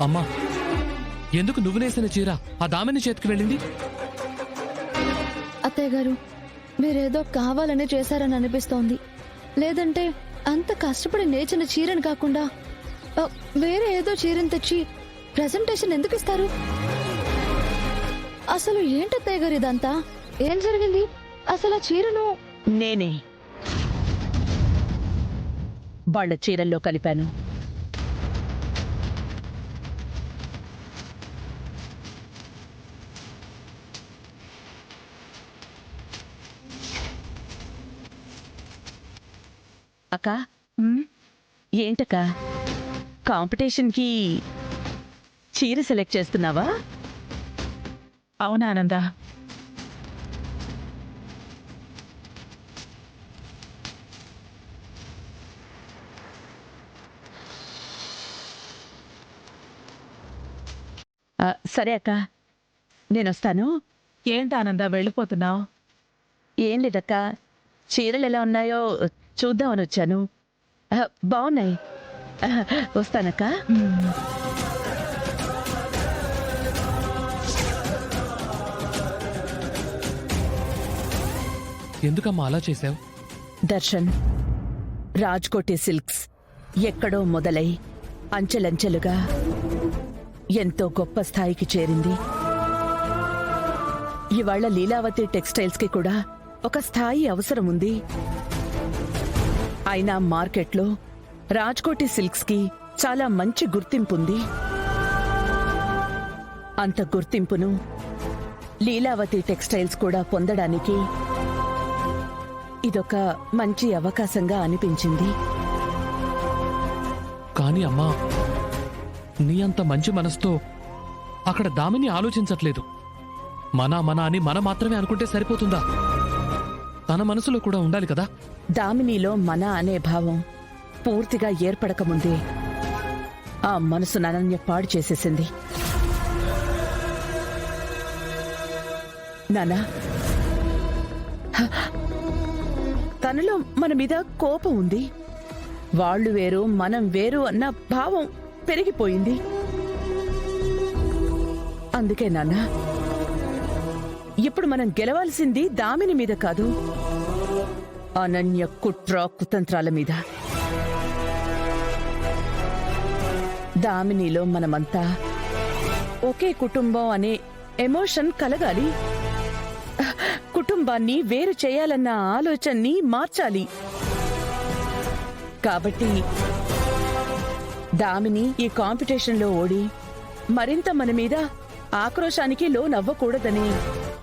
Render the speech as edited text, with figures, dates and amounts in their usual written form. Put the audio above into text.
అమ్మా, ఎందుకు నువ్వు నేసిన చీర ఆ దామిని చేతికి వెళ్ళింది? అత్తయ్య గారు, మీరేదో కావాలని చేశారని అనిపిస్తోంది. లేదంటే అంత కష్టపడి నేచిన చీరని కాకుండా వేరే ఏదో చీరని తెచ్చి ప్రెజెంటేషన్ ఎందుకు ఇస్తారు? అసలు ఏంటత్తయ్య గారు ఇదంతా? ఏం జరిగింది? అసలు ఆ చీరను నేనే వాళ్ళ చీరల్లో కలిపాను. అక్క, ఏంటక్క కాంపిటీషన్కి చీర సెలెక్ట్ చేస్తున్నావా? అవునా ఆనంద? సరే అక్క, నేనొస్తాను. ఏంటి ఆనంద వెళ్ళిపోతున్నావు? ఏం లేదక్క, చీరలు ఎలా ఉన్నాయో చూద్దామని వచ్చాను. బాగున్నాయి. వస్తానక్క. ఎందుకమ్మా అలా చేశావు? దర్శన్, రాజ్కోటి సిల్క్స్ ఎక్కడో మొదలై అంచెలంచెలుగా ఎంతో గొప్ప స్థాయికి చేరింది. ఇవాళ లీలావతి టెక్స్టైల్స్ కి కూడా ఒక స్థాయి అవసరం ఉంది. అయినా మార్కెట్లో రాజ్కోటి సిల్క్స్ కి చాలా మంచి గుర్తింపుంది. అంత గుర్తింపును లీలావతి టెక్స్టైల్స్ కూడా పొందడానికి ఇదొక మంచి అవకాశంగా అనిపించింది. కానీ అమ్మా, నీ అంత మంచి మనసుతో అక్కడ దామిని ఆలోచించట్లేదు. మన అని మన మాత్రమే అనుకుంటే సరిపోతుందా? తన మనసులో కూడా ఉండాలి కదా. దామినిలో మన అనే భావం పూర్తిగా ఏర్పడకముందే ఆ మనసును అనన్య పాడు చేసేసింది. నానా, తనలో మన మీద కోపం ఉంది. వాళ్ళు వేరు మనం వేరు అన్న భావం పెరిగిపోయింది. అందుకే నాన్న, ఇప్పుడు మనం గెలవాల్సింది దామిని మీద కాదు, అనన్య కుట్ర కుతంత్రాల మీద. దామినిలో మనమంతా ఒకే కుటుంబం అనే ఎమోషన్ కలగాలి. కుటుంబాన్ని వేరు చేయాలన్న ఆలోచనని మార్చాలి. కాబట్టి దామిని ఈ కాంపిటీషన్లో ఓడి మరింత మన మీద ఆక్రోశానికి లోనవ్వకూడదని